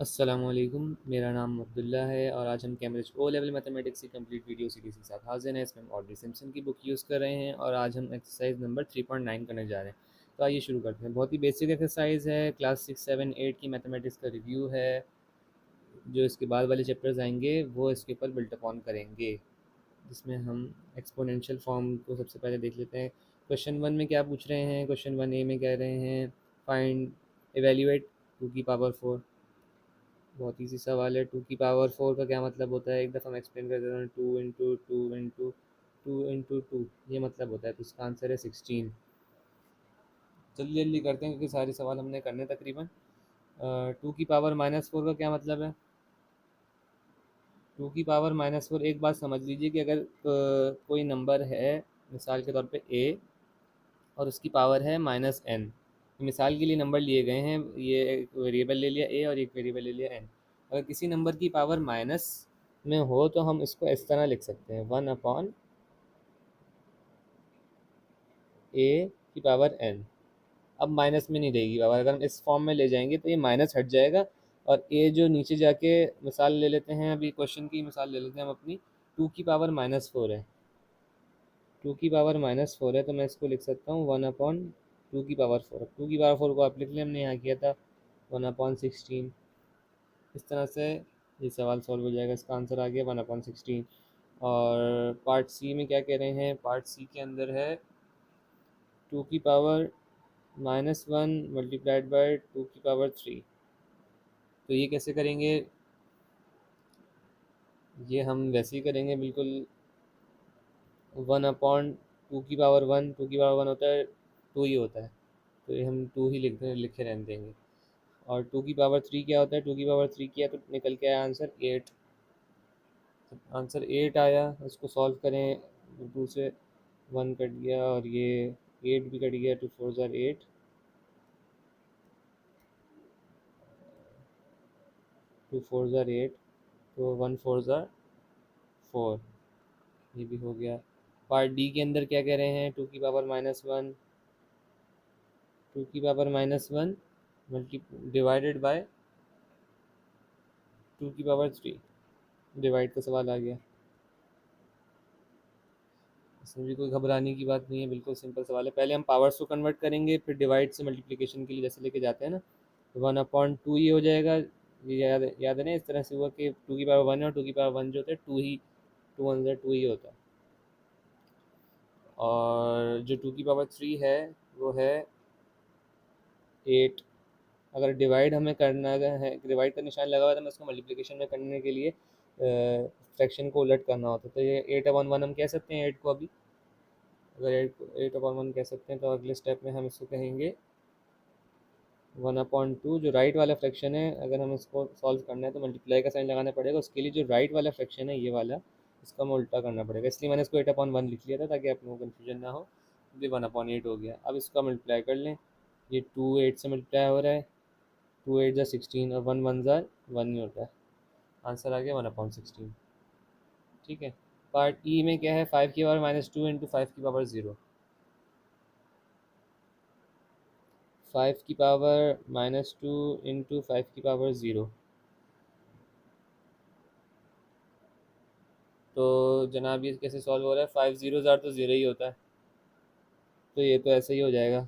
अस्सलामुअलैकुम, मेरा नाम अब्दुल्ला है और आज हम कैम्ब्रिज ओ लेवल मैथमेटिक्स की कंप्लीट वीडियो सीरीज़ के साथ हाज़िर हैं। इसमें हम ऑड्री सिम्पसन की बुक यूज़ कर रहे हैं और आज हम एक्सरसाइज नंबर 3.9 करने जा रहे हैं। तो आइए शुरू करते हैं। बहुत ही बेसिक एक्सरसाइज है, क्लास 6, 7, 8 की मैथमेटिक्स का रिव्यू है। जो इसके बाद वाले चैप्टर्स आएंगे वो इसके ऊपर बिल्ट अपॉन करेंगे, जिसमें हम एक्सपोनेंशियल फॉर्म को सबसे पहले देख लेते हैं। क्वेश्चन वन में क्या पूछ रहे हैं? क्वेश्चन वन ए में कह रहे हैं फाइंड एवेल्यूएट 2 की पावर 4। बहुत ईजी सवाल है। 2 की पावर 4 का क्या मतलब होता है? एक दफ़ा मैं एक्सप्लेन कर देता हूँ। 2 इंटू 2 ये मतलब होता है, तो इसका आंसर है 16। जल्दी जल्दी करते हैं क्योंकि सारे सवाल हमने करने तकरीबन। 2 की पावर -4 का क्या मतलब है? 2 की पावर -4, एक बात समझ लीजिए कि अगर कोई नंबर है, मिसाल के तौर पे ए, और उसकी पावर है -n। मिसाल के लिए नंबर लिए गए हैं, ये एक वेरिएबल ले लिया ए और एक वेरिएबल ले लिया n। अगर किसी नंबर की पावर माइनस में हो तो हम इसको इस तरह लिख सकते हैं, 1/a⁴n। अब माइनस में नहीं रहेगी पावर, अगर हम इस फॉर्म में ले जाएंगे तो ये माइनस हट जाएगा और ए जो नीचे जाके, मिसाल ले लेते हैं, अभी क्वेश्चन की मिसाल ले लेते हैं हम अपनी। 2 की पावर -4 है। 2 की पावर -4 है तो मैं इसको लिख सकता हूँ 1/2 की पावर 4। 2 की पावर 4 को आप लिख लें, हमने यहाँ किया था 1/16। इस तरह से ये सवाल सॉल्व हो जाएगा। इसका आंसर आ गया 1/16। और पार्ट सी में क्या कह रहे हैं? पार्ट सी के अंदर है 2 की पावर -1 मल्टीप्लाइड बाय 2 की पावर 3। तो ये कैसे करेंगे? ये हम वैसे ही करेंगे बिल्कुल। 1/2 की पावर 1, 2 की पावर 1 होता है, 2 ही होता है, तो ये हम 2 ही लिखे रहने देंगे। और 2 की पावर 3 क्या होता है? 2 की पावर 3 किया तो निकल के आया आंसर 8। आंसर 8 आया, उसको सॉल्व करें। 2 से 1 कट गया और ये 8 भी कट गया। 2 4 8, 2 4 8, तो 1 4 4, ये भी हो गया। पार्ट डी के अंदर क्या कह रहे हैं? 2 की पावर -1, 2 की पावर -1 मल्टी डिवाइडेड बाय 2 की पावर 3। डिवाइड का सवाल आ गया। इसमें भी कोई घबराने की बात नहीं है, बिल्कुल सिंपल सवाल है। पहले हम पावर्स को कन्वर्ट करेंगे, फिर डिवाइड से मल्टीप्लिकेशन के लिए जैसे लेके जाते हैं ना, तो 1/2 ये हो जाएगा। ये याद है ना, इस तरह से हुआ कि 2 की पावर 1 और 2 की पावर 1 जो होता है, 2 ही होता है। और जो 2 की पावर 3 है वो है 8। अगर डिवाइड हमें करना है, डिवाइड का निशान लगा हुआ है, तो मैं उसको मल्टीप्लिकेशन में करने के लिए फ्रैक्शन को उलट करना होता है। तो ये 8/1 हम कह सकते हैं 8 को अभी। अगर 8/1 कह सकते हैं तो अगले स्टेप में हम इसको कहेंगे 1/2। जो राइट वाला फ्रैक्शन है, अगर हम इसको सॉल्व करना है तो मल्टीप्लाई का साइन लगाना पड़ेगा। उसके लिए जो राइट वाला फ्रैक्शन है, ये वाला, इसका हमें उल्टा करना पड़ेगा। इसलिए मैंने इसको 8/1 लिख लिया था ताकि आप लोगों को कन्फ्यूजन ना हो। ये 1/8 हो गया। अब इसका मल्टीप्लाई कर लें। ये 2 8 से मल्टीप्लाई हो रहा है। 2 8 ज़ा 16 और 1 1 ज़ा 1 ही होता है। आंसर आ गया 1/16। ठीक है। पार्ट ई में क्या है? 5 की पावर -2 इंटू 5 की पावर 0। 5 की पावर -2 इंटू 5 की पावर 0। तो जनाब ये कैसे सॉल्व हो रहा है? 5 0 ज़ार तो ज़ीरो ही होता है, तो ये तो ऐसे ही हो जाएगा।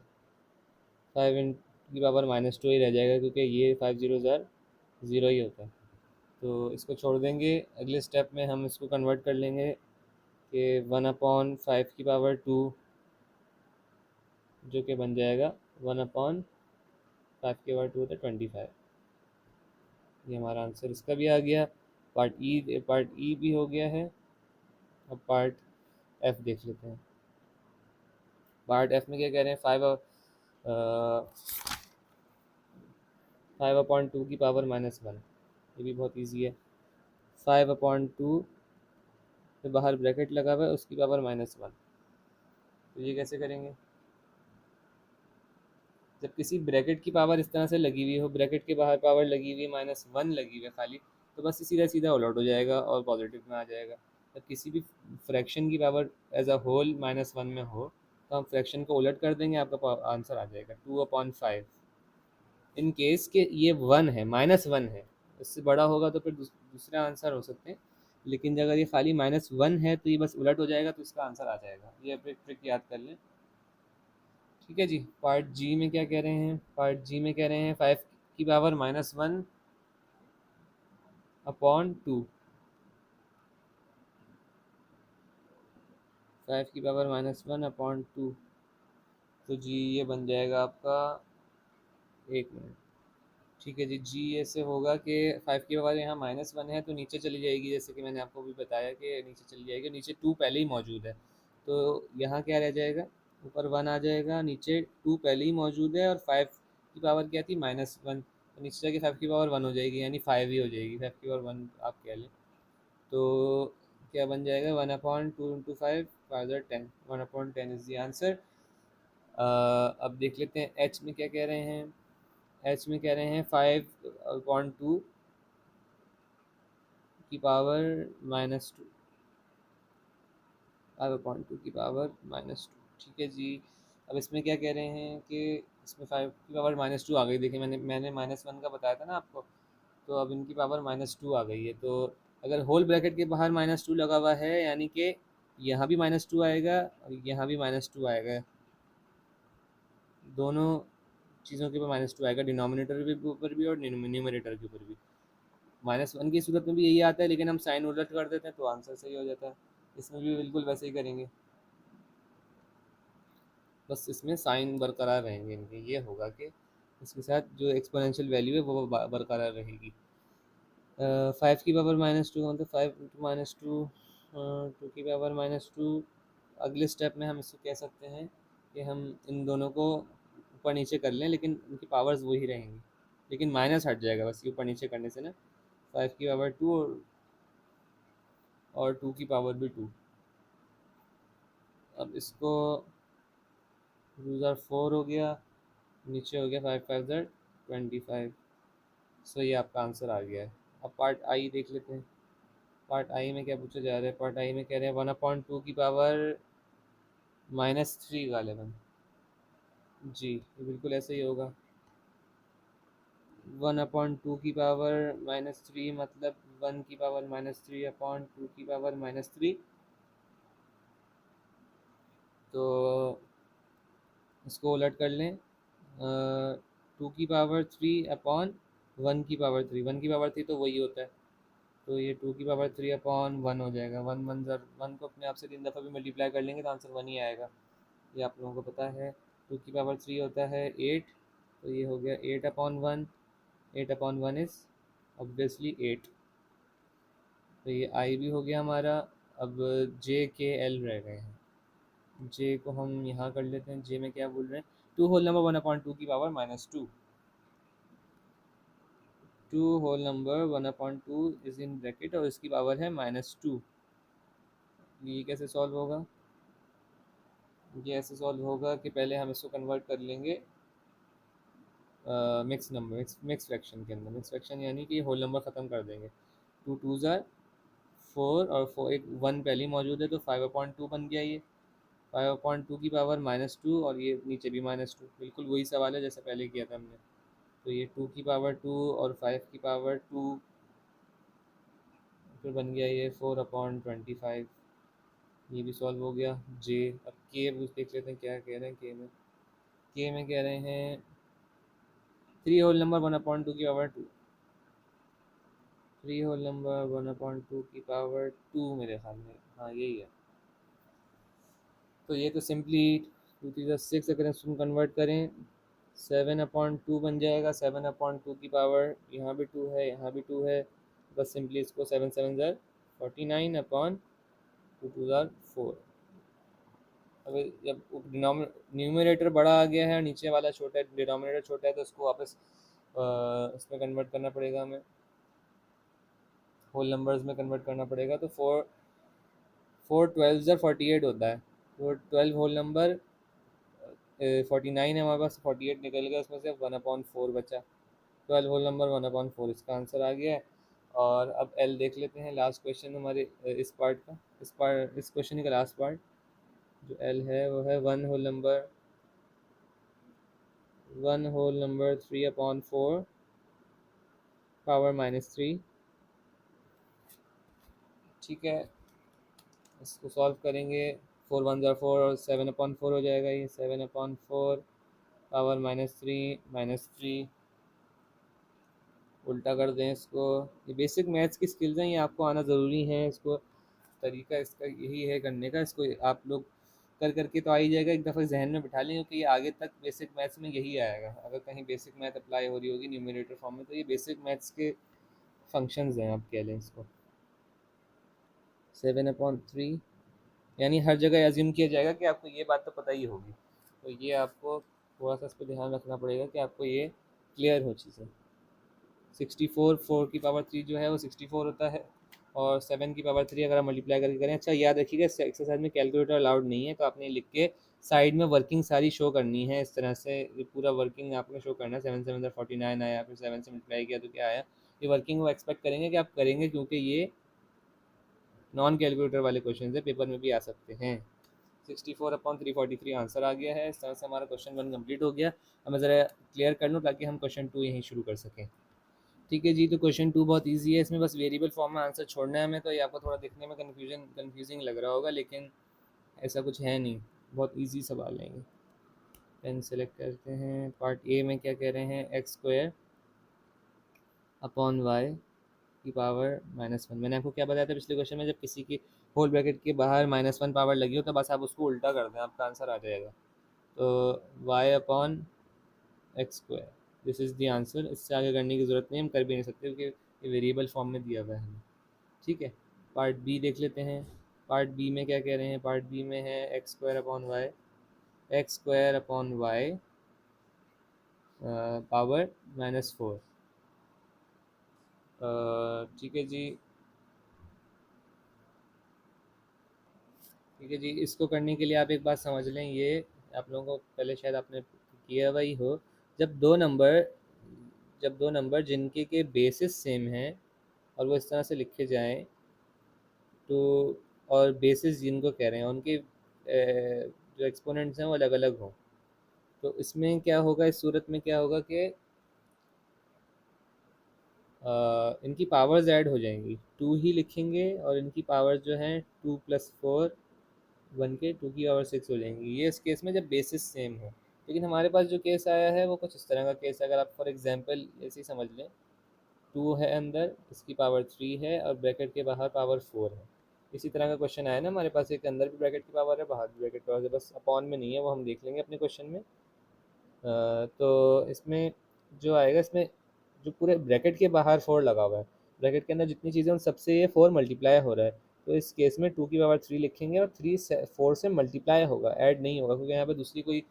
5 की पावर -2 ही रह जाएगा क्योंकि ये 5 0 ज़ार ज़ीरो ही होता है। तो इसको छोड़ देंगे। अगले स्टेप में हम इसको कन्वर्ट कर लेंगे कि 1/5 की पावर 2, जो कि बन जाएगा 1/5 की पावर 2 होता है 25। ये हमारा आंसर इसका भी आ गया। पार्ट ई भी हो गया है। अब पार्ट एफ देख लेते हैं। पार्ट एफ में क्या कह रहे हैं? 5/2 की पावर -1। ये भी बहुत इजी है। 5/2 पे बाहर ब्रैकेट लगा हुआ है, उसकी पावर -1। तो ये कैसे करेंगे? जब किसी ब्रैकेट की पावर इस तरह से लगी हुई हो, ब्रैकेट के बाहर पावर लगी हुई है, -1 लगी हुई है खाली, तो बस सीधा सीधा उलट हो जाएगा और पॉजिटिव में आ जाएगा। जब किसी भी फ्रैक्शन की पावर एज अ होल -1 में हो, तो हम फ्रैक्शन को उलट कर देंगे, आपका आंसर आ जाएगा 2/5। इन केस के ये 1 है, -1 है, इससे बड़ा होगा तो फिर दूसरे आंसर हो सकते हैं, लेकिन अगर ये खाली -1 है तो ये बस उलट हो जाएगा, तो इसका आंसर आ जाएगा। ये ट्रिक याद कर लें। ठीक है जी। पार्ट जी में क्या कह रहे हैं? पार्ट जी में कह रहे हैं 5 की पावर -1 अपॉन 2। 5 की पावर -1 अपॉन 2, तो जी ये बन जाएगा आपका, 1 मिनट। ठीक है जी। जी ऐसे होगा कि 5 की पावर यहाँ -1 है तो नीचे चली जाएगी, जैसे कि मैंने आपको भी बताया कि नीचे चली जाएगी, नीचे 2 पहले ही मौजूद है, तो यहाँ क्या रह जाएगा, ऊपर 1 आ जाएगा, नीचे 2 पहले ही मौजूद है, और 5 की पावर क्या थी, -1, तो नीचे जाके 5 की पावर 1 हो जाएगी, यानी 5 ही हो जाएगी, 5 की पावर 1 आप कह लें। तो क्या बन जाएगा, 1/2 × 5, 5 10, 1/10 इज़ द आंसर। अब देख लेते हैं एच में क्या कह रहे हैं। एच में कह रहे हैं 5/2 की पावर -2, 5/2 की पावर -2। ठीक है जी। अब इसमें क्या कह रहे हैं कि इसमें 5 की पावर -2 आ गई। देखिए मैंने -1 का बताया था ना आपको, तो अब इनकी पावर -2 आ गई है। तो अगर होल ब्रैकेट के बाहर -2 लगा हुआ है, यानी कि यहाँ भी -2 आएगा और यहाँ भी -2 आएगा, दोनों चीज़ों के ऊपर -2 आएगा, डिनोमिनेटर के ऊपर भी और न्यूमरेटर के ऊपर भी। -1 की सूरत में भी यही आता है, लेकिन हम साइन उलट कर देते हैं तो आंसर सही हो जाता है। इसमें भी बिल्कुल वैसे ही करेंगे, बस इसमें साइन बरकरार रहेंगे इनके। ये होगा कि इसके साथ जो एक्सपोनेंशियल वैल्यू है वो बरकरार रहेगी। 5 की पावर -2 मतलब 5 × -2, 2 की पावर -2। अगले स्टेप में हम इसको कह सकते हैं कि हम इन दोनों को ऊपर नीचे कर लें, लेकिन उनकी पावर्स वही रहेंगी, लेकिन माइनस हट जाएगा बस ये ऊपर नीचे करने से ना। 5 की पावर 2 और 2 की पावर भी 2। अब इसको 2 4 हो गया, नीचे हो गया 5 5 25। सो ये आपका आंसर आ गया है। अब पार्ट आई देख लेते हैं। पार्ट आई में क्या पूछा जा रहा है? पार्ट आई में कह रहे हैं 1/2 की पावर -3 गालिबन। जी ये बिल्कुल ऐसे ही होगा। 1/2 की पावर -3 मतलब 1 की पावर -3 अपॉन 2 की पावर-3। तो इसको उलट कर लें, 2 की पावर 3 अपॉन 1 की पावर 3। 1 की पावर 3 तो वही होता है, तो ये 2 की पावर 3 अपॉन 1 हो जाएगा। 1 को अपने आप से 3 दफ़ा भी मल्टीप्लाई कर लेंगे तो आंसर 1 ही आएगा, ये आप लोगों को पता है। 2 की पावर 3 होता है 8, तो ये हो गया 8/1। 8/1 इज़ ऑब्वियसली 8, तो ये आई भी हो गया हमारा। अब जे के एल रह गए हैं। जे को हम यहाँ कर लेते हैं। जे में क्या बोल रहे हैं, 2 होल नंबर 1/2 की power -2। 2 whole number 1/2 is in bracket और इसकी पावर है -2। ये कैसे सॉल्व होगा? ये ऐसे सॉल्व होगा कि पहले हम इसको कन्वर्ट कर लेंगे मिक्स नंबर, मिक्स फ्रैक्शन के अंदर। मिक्स फ्रैक्शन यानी कि होल नंबर ख़त्म कर देंगे। 2 2 ज़ार 4 और 4 एक 1 पहले ही मौजूद है, तो 5/2 बन गया ये। 5/2 की पावर -2 और ये नीचे भी -2, बिल्कुल वही सवाल है जैसे पहले किया था हमने। तो ये 2 की पावर 2 और 5 की पावर 2, फिर बन गया ये 4/25। ये भी सॉल्व हो गया। जे। अब के देख लेते हैं क्या कह रहे हैं के में कह रहे हैं 3 होल नंबर 1/2 की पावर 2। 3 होल नंबर 1/2 की पावर 2 मेरे ख्याल में, हाँ यही है। तो ये तो सिंपली 2 3 6 अगर इसको कन्वर्ट करें 7/2 बन जाएगा। 7/2 की पावर, यहाँ भी 2 है, यहाँ भी 2 है, बस सिंपली इसको 7 7 ज़ार 49/2 2 ज़ार 4। अब जब न्यूमरेटर बड़ा आ गया है और नीचे वाला छोटा है, डिनोमिनेटर छोटा है, तो इसको वापस इसमें कन्वर्ट करना पड़ेगा हमें, होल नंबर्स में कन्वर्ट करना पड़ेगा। तो 4 4 12 ज़ार 48 होता है। तो 12 होल नंबर 49 है हमारे पास, 48 निकल गया, उसमें से 1/4 बचा। 12 होल नंबर 1/4 इसका आंसर आ गया है। और अब एल देख लेते हैं, लास्ट क्वेश्चन हमारे इस पार्ट का, इस क्वेश्चन का लास्ट पार्ट जो एल है वो है 1 होल नंबर 3/4 पावर -3। ठीक है, इसको सॉल्व करेंगे। 4 वन ज़ार 4 और 7/4 हो जाएगा। ये 7/4 पावर -3 उल्टा कर दें इसको। ये बेसिक मैथ्स की स्किल्स हैं, ये आपको आना ज़रूरी है। इसको तरीका इसका यही है करने का। इसको आप लोग कर करके तो आ ही जाएगा, एक दफ़ा जहन में बिठा लें, क्योंकि ये आगे तक बेसिक मैथ्स में यही आएगा। अगर कहीं बेसिक मैथ अप्लाई हो रही होगी न्यूमरेटर फॉर्म में, तो ये बेसिक मैथ्स के फंक्शंस हैं, आप कह लें इसको। 7/3 यानी हर जगह एज्यूम किया जाएगा कि आपको ये बात तो पता ही होगी। तो ये आपको थोड़ा सा इस पर ध्यान रखना पड़ेगा कि आपको ये क्लियर हो चीज़ें। 64 4 की पावर 3 जो है वो 64 होता है, और 7 की पावर 3 अगर आप मल्टीप्लाई करके करें। अच्छा याद रखिएगा, इस एक्सरसाइज में कैलकुलेटर अलाउड नहीं है, तो आपने लिख के साइड में वर्किंग सारी शो करनी है। इस तरह से ये पूरा वर्किंग आपने शो करना है। 7 7 49 आया, फिर 7 से मल्टीप्लाई किया तो क्या आया। ये वर्किंग वो एक्सपेक्ट करेंगे कि आप करेंगे, क्योंकि ये नॉन कैलकुलेटर वाले क्वेश्चन है, पेपर में भी आ सकते हैं। 64/343 आंसर आ गया है। इस तरह से हमारा क्वेश्चन 1 कंप्लीट हो गया। अब मैं ज़रा क्लियर कर लूँ ताकि हम क्वेश्चन 2 यहीं शुरू कर सकें। ठीक है जी, तो क्वेश्चन 2 बहुत इजी है। इसमें बस वेरिएबल फॉर्म में आंसर छोड़ना है हमें। तो ये आपको थोड़ा दिखने में कंफ्यूजिंग लग रहा होगा, लेकिन ऐसा कुछ है नहीं, बहुत इजी सवाल है ये। पेन सेलेक्ट करते हैं। पार्ट ए में क्या कह रहे हैं, x² की पावर -1। मैंने आपको क्या बताया था पिछले क्वेश्चन में, जब किसी की होल ब्रैकेट के बाहर -1 पावर लगी हो तो बस आप उसको उल्टा कर दें, आपका आंसर आ जाएगा। तो y/x², this is the answer. इससे आगे करने की ज़रूरत नहीं, हम कर भी नहीं सकते क्योंकि ये वेरिएबल फॉर्म में दिया हुआ है हमें। ठीक है, पार्ट बी देख लेते हैं। पार्ट बी में क्या कह रहे हैं, पार्ट बी में है x² पावर -4। ठीक है जी। ठीक है जी, इसको करने के लिए आप एक बात समझ लें, ये आप लोगों को पहले शायद आपने किया हुआ ही हो। जब दो नंबर जब दो नंबर जिनके के बेसिस सेम हैं और वो इस तरह से लिखे जाएं, तो और बेसिस जिनको कह रहे हैं उनके जो एक्सपोनेंट्स हैं वो अलग अलग हों, तो इसमें क्या होगा, इस सूरत में क्या होगा कि इनकी पावर्स ऐड हो जाएंगी। 2 ही लिखेंगे और इनकी पावर्स जो हैं 2+4 बन के 2 की पावर 6 हो जाएंगी। ये इस केस में जब बेसिस सेम हो। लेकिन हमारे पास जो केस आया है वो कुछ इस तरह का केस है। अगर आप फॉर एग्जांपल ऐसे ही समझ लें, 2 है अंदर, इसकी पावर 3 है और ब्रैकेट के बाहर पावर 4 है। इसी तरह का क्वेश्चन आया ना हमारे पास, एक अंदर भी ब्रैकेट की पावर है, बाहर भी ब्रैकेट की पावर है, बस अपॉन में नहीं है, वो हम देख लेंगे अपने क्वेश्चन में। तो इसमें जो आएगा, इसमें जो पूरे ब्रैकेट के बाहर 4 लगा हुआ है, ब्रैकेट के अंदर जितनी चीज़ें उन सबसे ये 4 मल्टीप्लाई हो रहा है। तो इस केस में 2 की पावर 3 लिखेंगे और 3 4 से मल्टीप्लाई होगा, ऐड नहीं होगा, क्योंकि यहाँ पे दूसरी कोई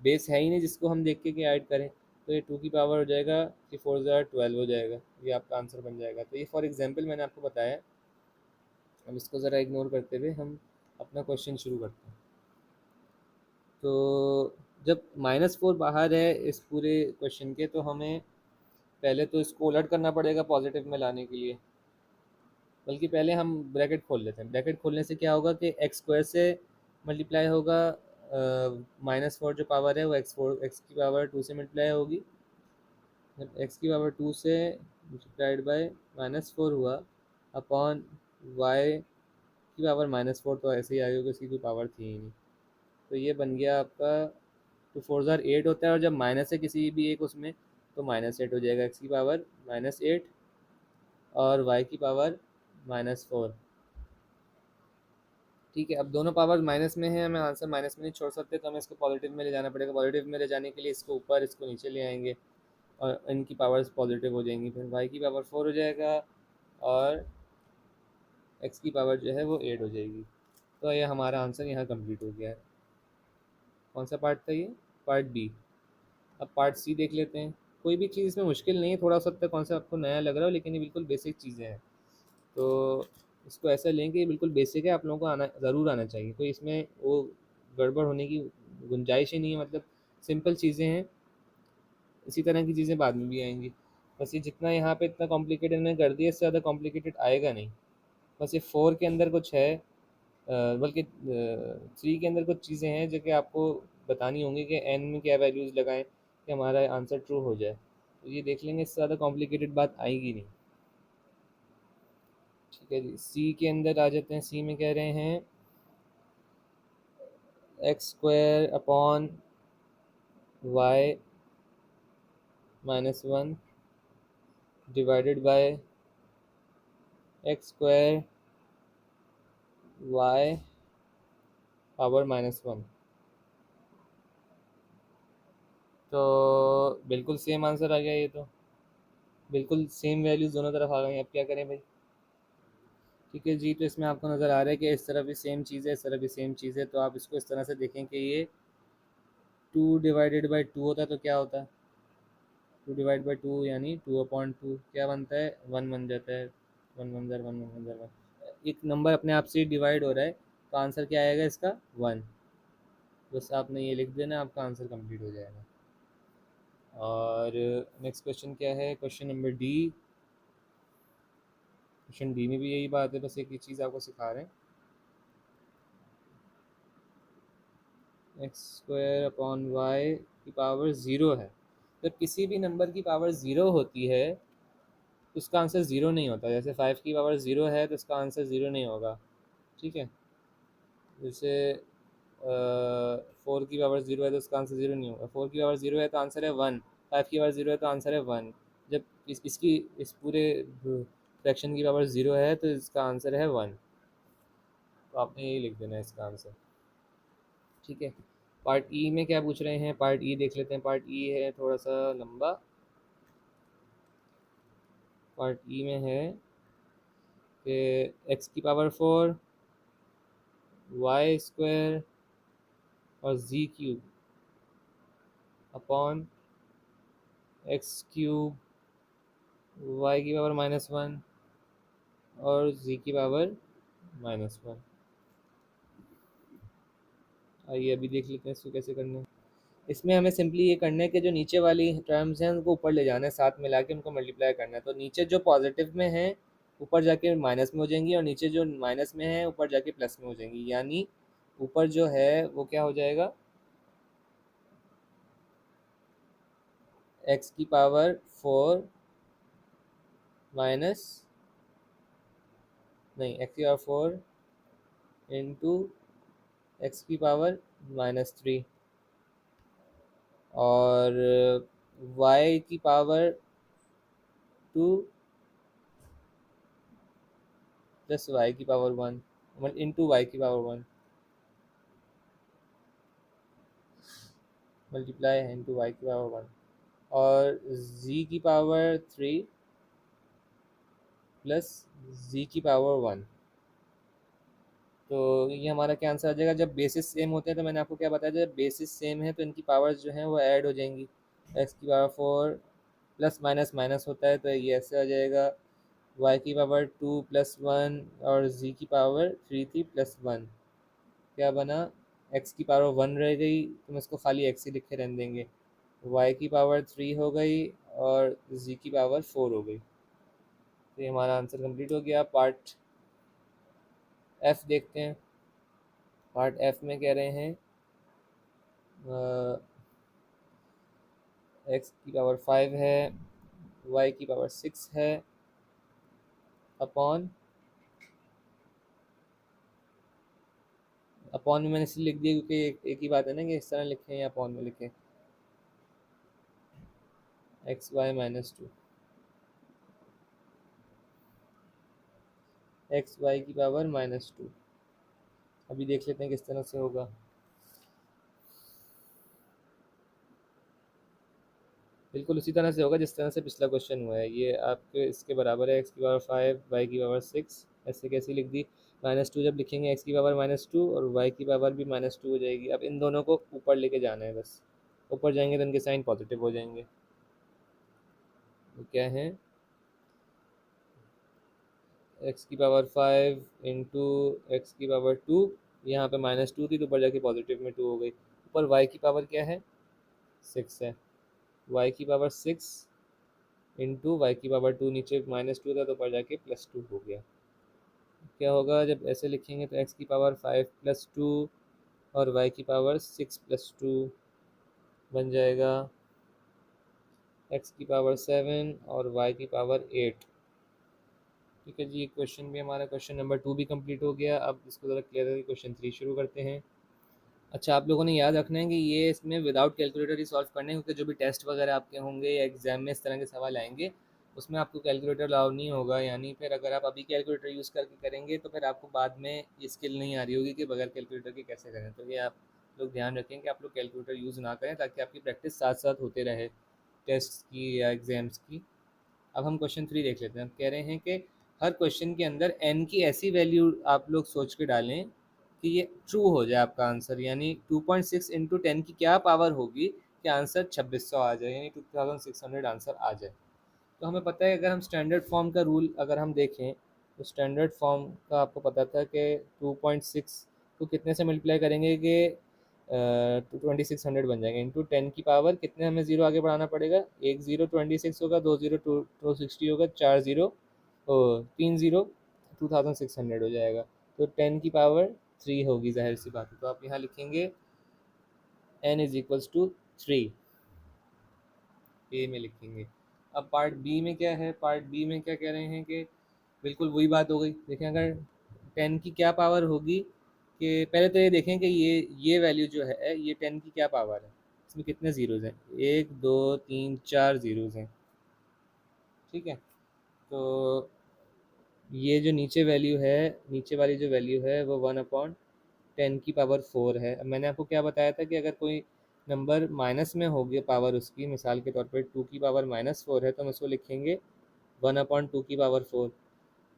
बेस है ही नहीं जिसको हम देख के ऐड करें। तो ये 2 की पावर हो जाएगा कि 4 ज़ार 12 हो जाएगा, ये आपका आंसर बन जाएगा। तो ये फॉर एग्जांपल मैंने आपको बताया। अब इसको ज़रा इग्नोर करते हुए हम अपना क्वेश्चन शुरू करते हैं। तो जब -4 बाहर है इस पूरे क्वेश्चन के, तो हमें पहले तो इसको उलट करना पड़ेगा पॉजिटिव में लाने के लिए। बल्कि पहले हम ब्रैकेट खोल लेते हैं। ब्रैकेट खोलने से क्या होगा कि x² से मल्टीप्लाई होगा, -4 जो पावर है वो x की पावर 2 से मल्टीप्लाई होगी। जब x की पावर 2 से मल्टीप्लाइड बाय -4 हुआ अपॉन y की पावर -4, तो ऐसे ही आगे होगा, इसकी कोई पावर थी ही नहीं। तो ये बन गया आपका। तो 4 ज़ार 8 होता है, और जब माइनस है किसी भी एक उसमें, तो -8 हो जाएगा। x की पावर -8 और y की पावर -4। ठीक है, अब दोनों पावर माइनस में है, हमें आंसर माइनस में नहीं छोड़ सकते, तो हमें इसको पॉजिटिव में ले जाना पड़ेगा। पॉजिटिव में ले जाने के लिए इसको ऊपर, इसको नीचे ले आएंगे और इनकी पावर्स पॉजिटिव हो जाएंगी। फिर y की पावर 4 हो जाएगा और x की पावर जो है वो 8 हो जाएगी। तो ये हमारा आंसर यहाँ कंप्लीट हो गया है। कौन सा पार्ट था ये, पार्ट बी। अब पार्ट सी देख लेते हैं। कोई भी चीज़ इसमें मुश्किल नहीं है, थोड़ा सा तक कौन सा आपको नया लग रहा हो, लेकिन ये बिल्कुल बेसिक चीज़ें हैं। तो इसको ऐसा लें कि ये बिल्कुल बेसिक है, आप लोगों को आना ज़रूर आना चाहिए। कोई इसमें वो गड़बड़ होने की गुंजाइश ही नहीं है, मतलब सिंपल चीज़ें हैं। इसी तरह की चीज़ें बाद में भी आएंगी। बस ये जितना यहाँ पे इतना कॉम्प्लिकेटेड मैंने कर दिया, इससे ज़्यादा कॉम्प्लिकेटेड आएगा नहीं। बस ये 4 के अंदर कुछ है, बल्कि 3 के अंदर कुछ चीज़ें हैं जो कि आपको बतानी होंगी कि n में क्या वैल्यूज़ लगाएं कि हमारा आंसर ट्रू हो जाए। तो ये देख लेंगे, इससे ज़्यादा कॉम्प्लिकेटेड बात आएगी नहीं। ठीक है जी, सी के अंदर आ जाते हैं। सी में कह रहे हैं x square upon y minus one divided by x square y power minus one. तो बिल्कुल सेम आंसर आ गया ये तो, बिल्कुल सेम वैल्यूज दोनों तरफ आ गई। अब क्या करें भाई? ठीक है जी, तो इसमें आपको नज़र आ रहा है कि इस तरफ भी सेम चीज़ है, इस तरफ भी सेम चीज़ है। तो आप इसको इस तरह से देखें कि ये 2/2 होता है तो क्या होता है? 2/2 यानी 2/2 क्या बनता है? 1 बन जाता है। 1 1 1 1 1 एक नंबर अपने आप से ही डिवाइड हो रहा है, तो आंसर क्या आएगा इसका? 1। बस आपने ये लिख देना, आपका आंसर कंप्लीट हो जाएगा। और नेक्स्ट क्वेश्चन क्या है? Question number D. Question D में भी यही बात है, बस एक ही चीज़ आपको सिखा रहे हैं। एक्स स्क्वायर अपॉन वाई की पावर ज़ीरो है। तो किसी भी नंबर की पावर ज़ीरो होती है तो उसका आंसर ज़ीरो नहीं होता। जैसे 5 की पावर ज़ीरो है तो उसका आंसर ज़ीरो नहीं होगा। ठीक है, जैसे 4 की पावर ज़ीरो है तो उसका आंसर ज़ीरो नहीं होगा। 4 की पावर ज़ीरो है तो आंसर है 1। 5 की पावर ज़ीरो है तो आंसर है 1। जब इसकी इस पूरे फ्रैक्शन की पावर ज़ीरो है तो इसका आंसर है 1। तो आपने यही लिख देना है इसका आंसर। ठीक है, पार्ट ई में क्या पूछ रहे हैं? पार्ट ई देख लेते हैं। पार्ट ई है थोड़ा सा लंबा। पार्ट ई में है कि एक्स की पावर 4 वाई स्क्वायर और G cube upon X cube Y की पावर माइनस वन और जी की पावर माइनस वन। आइए अभी देख लेते हैं इसको कैसे करना है। इसमें हमें सिंपली ये करना है कि जो नीचे वाली टर्म्स हैं उनको ऊपर ले जाना है, साथ मिला के उनको मल्टीप्लाई करना है। तो नीचे जो पॉजिटिव में है ऊपर जाके माइनस में हो जाएंगी, और नीचे जो माइनस में है ऊपर जाके प्लस में हो जाएंगी। यानी ऊपर जो है वो क्या हो जाएगा? एक्स की पावर 4 माइनस, नहीं, एक्स की पावर 4 इंटू एक्स की पावर -3 और वाई की पावर 2 प्लस वाई की पावर 1 इंटू वाई की पावर 1 मल्टीप्लाई है इंटू वाई की पावर 1 और जी की पावर 3 प्लस जी की पावर 1। तो ये हमारा क्या आंसर आ जाएगा? जब बेसिस सेम होते हैं तो मैंने आपको क्या बताया, जब बेसिस सेम है तो इनकी पावर्स जो हैं वो ऐड हो जाएंगी। एक्स की पावर 4 प्लस माइनस माइनस होता है तो ये ऐसे आ जाएगा। वाई की पावर 2 प्लस 1 और जी की पावर 3 थी प्लस 1, क्या बना? एक्स की पावर 1 रह गई तो हम इसको खाली एक्स ही लिखे रहने देंगे। वाई की पावर 3 हो गई और जी की पावर 4 हो गई। तो ये हमारा आंसर कंप्लीट हो गया। पार्ट एफ देखते हैं। पार्ट एफ में कह रहे हैं एक्स की पावर 5 है, वाई की पावर 6 है अपॉन, अपॉन में मैंने इसलिए लिख दिया क्योंकि एक ही बात है ना कि इस तरह लिखें या अपॉन में लिखें। एक्स वाई -2 एक्स वाई की पावर -2। अभी देख लेते हैं किस तरह से होगा। बिल्कुल उसी तरह से होगा जिस तरह से पिछला क्वेश्चन हुआ है। ये आपके इसके बराबर है। एक्स की पावर 5 वाई की पावर 6, ऐसे कैसे लिख दी? -2 जब लिखेंगे एक्स की पावर -2 और वाई की पावर भी -2 हो जाएगी। अब इन दोनों को ऊपर लेके जाना है बस। ऊपर जाएंगे तो इनके साइन पॉजिटिव हो जाएंगे। तो क्या है? एक्स की पावर 5 इंटू एक्स की पावर 2, यहाँ पे -2 थी तो ऊपर जाके पॉजिटिव में 2 हो गई। ऊपर वाई की पावर क्या है? 6 है। वाई की पावर 6 इंटू वाई की पावर 2, नीचे -2 था तो ऊपर जाके +2 हो गया। क्या होगा जब ऐसे लिखेंगे? तो एक्स की पावर 5 प्लस 2 और वाई की पावर 6 प्लस 2 बन जाएगा x की पावर 7 और y की पावर 8। ठीक है जी, ये क्वेश्चन भी हमारा क्वेश्चन नंबर 2 भी कंप्लीट हो गया। अब इसको ज़रा क्लियर करके क्वेश्चन 3 शुरू करते हैं। अच्छा, आप लोगों ने याद रखना है कि ये इसमें विदाउट कैलकुलेटर ही सॉल्व करने हैं, क्योंकि जो भी टेस्ट वगैरह आपके होंगे या एग्जाम में इस तरह के सवाल आएंगे उसमें आपको कैलकुलेटर अलाउ नहीं होगा। यानी फिर अगर आप अभी कैलकुलेटर यूज़ करके करेंगे तो फिर आपको बाद में ये स्किल नहीं आ रही होगी कि बगैर कैलकुलेटर के कैसे करें। तो ये आप लोग ध्यान रखें कि आप लोग कैलकुलेटर यूज़ ना करें, ताकि आपकी प्रैक्टिस साथ साथ होते रहे टेस्ट की या एग्ज़ाम्स की। अब हम क्वेश्चन 3 देख लेते हैं। कह रहे हैं कि हर क्वेश्चन के अंदर n की ऐसी वैल्यू आप लोग सोच के डालें कि ये ट्रू हो जाए आपका आंसर। यानी 2.6 इंटू 10 की क्या पावर होगी कि आंसर 2600 आ जाए, यानी 2600 आंसर आ जाए। तो हमें पता है, अगर हम स्टैंडर्ड फॉर्म का रूल अगर हम देखें तो स्टैंडर्ड फॉर्म का आपको पता था कि 2.6 को कितने से मल्टीप्लाई करेंगे कि 2600 बन जाएंगे। इंटू 10 की पावर कितने हमें ज़ीरो आगे बढ़ाना पड़ेगा, एक ज़ीरो 26 होगा, दो ज़ीरो 260 होगा, चार ज़ीरो तीन ज़ीरो 2600 हो जाएगा। तो 10 की पावर 3 होगी, जाहिर सी बात है। तो आप यहाँ लिखेंगे n इज इक्वल्स टू 3, ए में लिखेंगे। अब पार्ट बी में क्या है, पार्ट बी में क्या कह रहे हैं कि बिल्कुल वही बात हो गई। देखें, अगर 10 की क्या पावर होगी, कि पहले तो ये देखें कि ये वैल्यू जो है ये 10 की क्या पावर है, इसमें कितने ज़ीरोज़ हैं, एक दो तीन चार ज़ीरोज़ हैं। ठीक है, तो ये जो नीचे वैल्यू है, नीचे वाली जो वैल्यू है वो 1/10 की पावर 4 है। अब मैंने आपको क्या बताया था कि अगर कोई नंबर माइनस में होगी पावर उसकी, मिसाल के तौर पे 2 की पावर -4 है, तो हम इसको लिखेंगे 1/2 की पावर 4।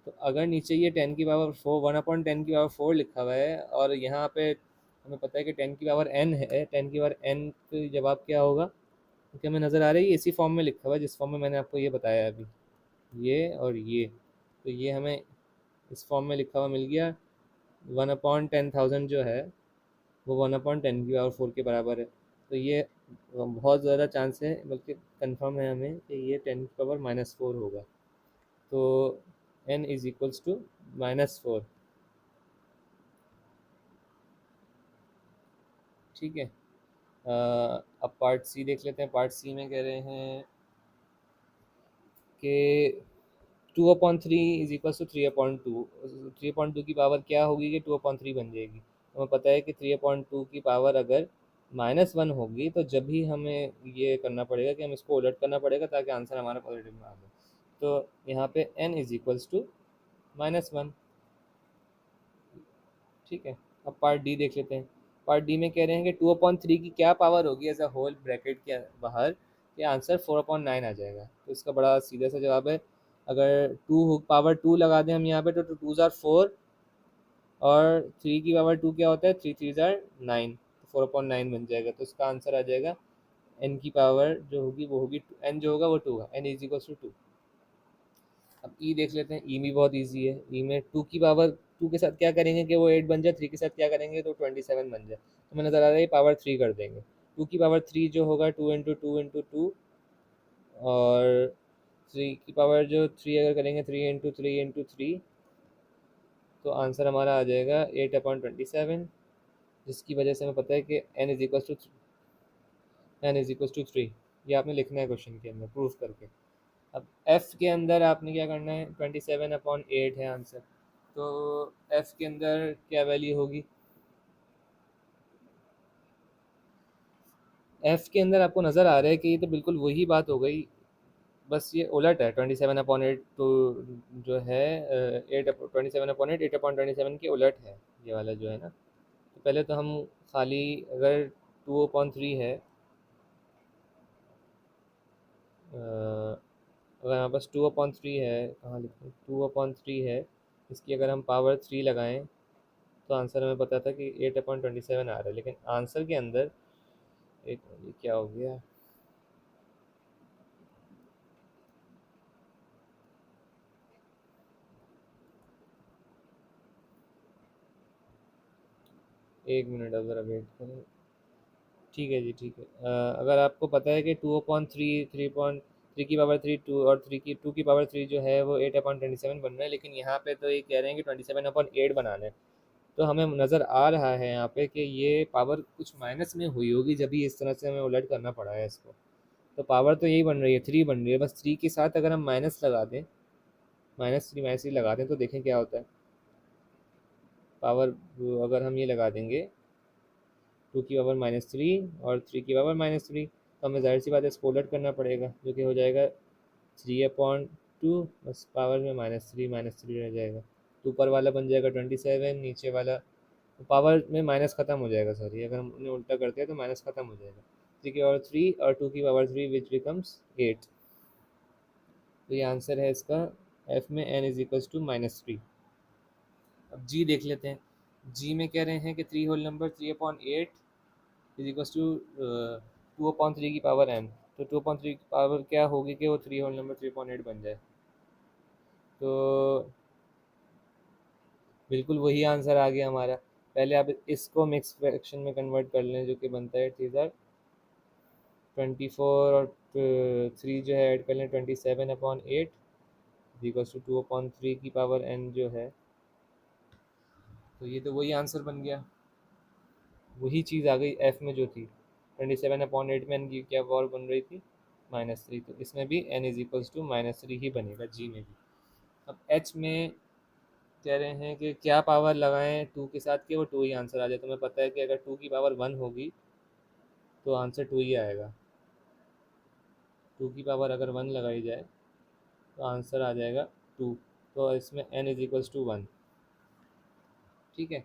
तो अगर नीचे ये 10 की पावर 4 1/10 की पावर 4 लिखा हुआ है और यहाँ पे हमें पता है कि 10 की पावर n है, 10 की पावर n, तो जवाब क्या होगा, क्योंकि हमें नज़र आ रहा है ये इसी फॉर्म में लिखा हुआ है जिस फॉर्म में मैंने आपको ये बताया अभी, ये और ये। तो ये हमें इस फॉर्म में लिखा हुआ मिल गया। 1/10,000 जो है वो 1/10 की पावर 4 के बराबर है। तो ये बहुत ज़्यादा चांस है, बल्कि कंफर्म है हमें कि ये 10 की पावर -4 होगा। तो n इज़ इक्वल्स टू -4। ठीक है, अब पार्ट सी देख लेते हैं। पार्ट सी में कह रहे हैं कि 2/3 इज इक्वल्स टू 3/2। 3/2 की पावर क्या होगी कि 2/3 बन जाएगी। हमें पता है कि 3/2 की पावर अगर -1 होगी तो जब भी हमें ये करना पड़ेगा कि हम इसको उलट करना पड़ेगा ताकि आंसर हमारा पॉजिटिव में आ जाए। तो यहाँ पे n इज इक्वल्स टू -1। ठीक है, अब पार्ट डी देख लेते हैं। पार्ट डी में कह रहे हैं कि 2/3 की क्या पावर होगी एज अ होल ब्रैकेट के बाहर, ये आंसर 4/9 आ जाएगा। तो इसका बड़ा सीधा सा जवाब है, अगर टू पावर 2 लगा दें हम यहाँ पे, तो 2 ज़ार 4 और 3 की पावर 2 क्या होता है, 3 3 ज़ार 9, तो 4/9 बन जाएगा। तो इसका आंसर आ जाएगा n की पावर जो होगी वो होगी n जो होगा वो 2 होगा, n इज इक्वल्स टू 2। अब ई देख लेते हैं। ई भी बहुत इजी है। ई में 2 की पावर 2 के साथ क्या करेंगे कि वो 8 बन जाए, 3 के साथ क्या करेंगे तो 27 बन जाए। तो हमें नज़र आ रहा है पावर 3 कर देंगे। 2 की पावर 3 जो होगा 2 इंटू टू इंटू टू, और 3 की पावर जो 3 अगर करेंगे 3 इंटू थ्री, तो आंसर हमारा आ जाएगा 8/27, जिसकी वजह से हमें पता है कि n इज इक्वल टू 3। ये आपने लिखना है क्वेश्चन के अंदर प्रूफ करके। अब एफ के अंदर आपने क्या करना है, 27/8 है आंसर। तो एफ के अंदर क्या वैल्यू होगी, एफ के अंदर आपको नज़र आ रहा है कि ये तो बिल्कुल वही बात हो गई, बस ये उलट है। 27/8 तो जो है 27/8 8/27 के उलट है, ये वाला जो है ना। तो पहले तो हम खाली, अगर 2/3 है, अगर हमारे पास 2/3 है, कहाँ लिखें, 2/3 है, इसकी अगर हम पावर 3 लगाएं तो आंसर हमें पता था कि 8/27 आ रहा है। लेकिन आंसर के अंदर एक, ये क्या हो गया, एक मिनट अब ज़रा वेट करें। ठीक है जी, ठीक है। अगर आपको पता है कि 2/3, 3 की पावर 3 2, और 2 की पावर 3 जो है वो 8/27 बन रहा है, लेकिन यहाँ पे तो ये कह रहे हैं कि 27/8 बनाना है। तो हमें नज़र आ रहा है यहाँ पे कि ये पावर कुछ माइनस में हुई होगी, जब भी इस तरह से हमें उलट करना पड़ा है इसको। तो पावर तो यही बन रही है, 3 बन रही है, बस 3 के साथ अगर हम माइनस लगा दें, -3 लगा दें तो देखें क्या होता है। पावर अगर हम ये लगा देंगे 2 की पावर -3 और 3 की पावर -3, तो हमें ज़ाहिर सी बात है इसको उलट करना पड़ेगा, जो कि हो जाएगा 3/2, बस पावर में -3 रह जाएगा। तो ऊपर वाला बन जाएगा 27, नीचे वाला पावर में माइनस ख़त्म हो जाएगा, सॉरी अगर हम उन्हें उल्टा करते हैं तो माइनस ख़त्म हो जाएगा। 3 की पावर 3 और 2 की पावर 3 विच बिकम्स 8। तो ये आंसर है इसका, एफ में n इज इक्वल्स टू -3। अब जी देख लेते हैं। जी में कह रहे हैं कि 3 whole number 3/8 is equals to 2/3 की पावर n। तो 2/3 की पावर क्या होगी कि वो 3 होल नंबर 3/8 बन जाए। तो बिल्कुल वही आंसर आ गया हमारा। पहले आप इसको मिक्स फ्रैक्शन में कन्वर्ट कर लें, जो कि बनता है 3/24 और 3 जो है ऐड कर लें 27/8 इक्वल्स टू 2/3 की पावर n जो है। तो ये तो वही आंसर बन गया, वही चीज़ आ गई एफ में जो थी। 27/8 में n की क्या पावर बन रही थी, -3, तो इसमें भी n इज इक्वल्स टू -3 ही बनेगा जी में भी। अब एच में कह रहे हैं कि क्या पावर लगाएं 2 के साथ कि वो 2 ही आंसर आ जाए। तो हमें पता है कि अगर 2 की पावर 1 होगी तो आंसर 2 ही आएगा। 2 की पावर अगर 1 लगाई जाए तो आंसर आ जाएगा 2। तो इसमें n इज इक्वल्स टू 1। ठीक है।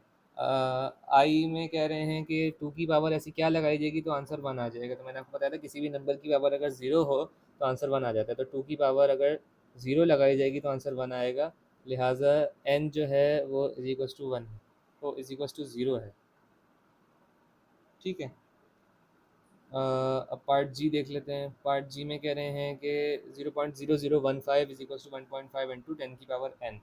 आई में कह रहे हैं कि 2 की पावर ऐसी क्या लगाई जाएगी तो आंसर 1 आ जाएगा। तो मैंने आपको बताया था किसी भी नंबर की पावर अगर 0 हो तो आंसर 1 आ जाता है। तो 2 की पावर अगर 0 लगाई जाएगी तो आंसर 1 आएगा। लिहाजा n जो है वो इज इक्वल्स टू 1 है, वो इज इक्वल्स टू 0 है। ठीक है। अब पार्ट जी देख लेते हैं। पार्ट जी में कह रहे हैं कि 0.0015 इज इक्वल्स टू 1.5 इंटू 10 की पावर n।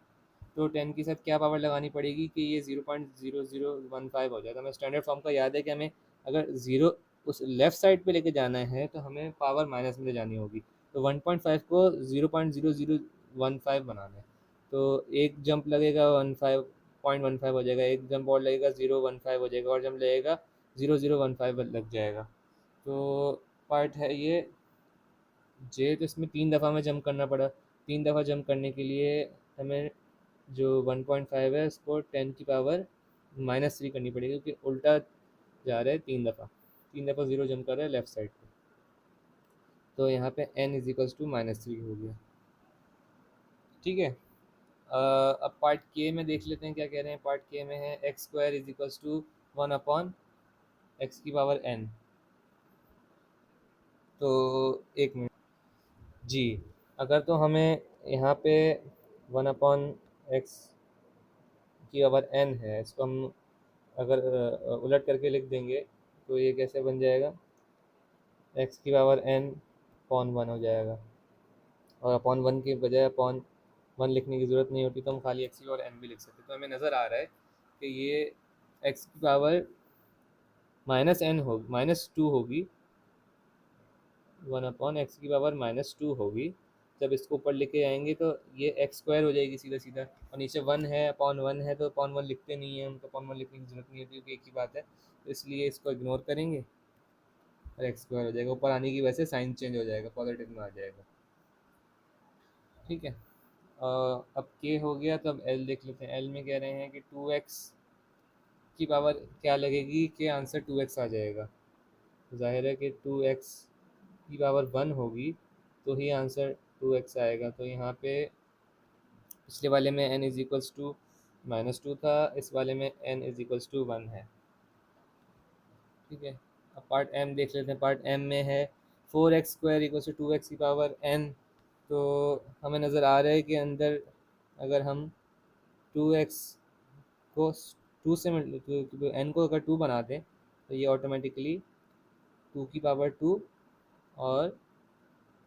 तो 10 के साथ क्या पावर लगानी पड़ेगी कि ये 0.0015 हो जाए। तो हमें स्टैंडर्ड फॉर्म का याद है कि हमें अगर ज़ीरो उस लेफ़्ट साइड पे लेके जाना है तो हमें पावर माइनस में ले जानी होगी। तो 1.5 को 0.0015 बनाना है। तो एक जंप लगेगा 15.15 हो जाएगा, एक जंप और लगेगा 0.15 हो जाएगा, और जंप लगेगा 0.015 लग जाएगा। तो पार्ट है ये जे। तो इसमें 3 दफ़ा में जंप करना पड़ा। 3 दफ़ा जंप करने के लिए हमें जो 1.5 है उसको 10 की पावर -3 करनी पड़ेगी, क्योंकि उल्टा जा रहा है 3 दफ़ा। 3 दफ़ा 0 जंप कर रहा है लेफ़्ट साइड पे। तो यहाँ पे n इज इक्वल्स टू -3 हो गया। ठीक है। अब पार्ट के में देख लेते हैं क्या कह रहे हैं। पार्ट के में है x² is equals to 1/x की पावर n। तो एक मिनट जी, अगर तो हमें यहाँ पे 1/x की पावर n है, इसको हम अगर उलट करके लिख देंगे तो ये कैसे बन जाएगा, x की पावर n अपॉन 1 हो जाएगा। और अपॉन 1 के बजाय अपॉन 1 लिखने की ज़रूरत नहीं होती, तो हम खाली x की पावर n भी लिख सकते। तो हमें नज़र आ रहा है कि ये x की पावर -2 होगी, 1/x की पावर -2 होगी। जब इसको ऊपर लेके आएंगे तो ये x² हो जाएगी सीधा सीधा। और नीचे 1 है, अपॉन 1 है, तो अपॉन 1 लिखते नहीं है हम, तो अपॉन 1 लिखने की ज़रूरत नहीं होती क्योंकि एक ही बात है। तो इसलिए इसको इग्नोर करेंगे और x² हो जाएगा। ऊपर आने की वजह से साइन चेंज हो जाएगा, पॉजिटिव में आ जाएगा। ठीक है। अब के हो गया, तो अब एल देख लेते हैं। एल में कह रहे हैं कि 2x की पावर क्या लगेगी कि आंसर 2x आ जाएगा। जाहिर है कि 2x की पावर 1 होगी तो ही आंसर 2x आएगा। तो यहाँ पे पिछले वाले में n इज इक्वल्स टू -2 था, इस वाले में n इज इक्वल्स टू 1 है। ठीक है। अब पार्ट एम देख लेते हैं। पार्ट एम में है 4x² इक्वल्स टू 2x की पावर n। तो हमें नज़र आ रहा है कि अंदर अगर हम 2x को 2 से n को अगर 2 बना दें तो ये ऑटोमेटिकली 2 की पावर 2 और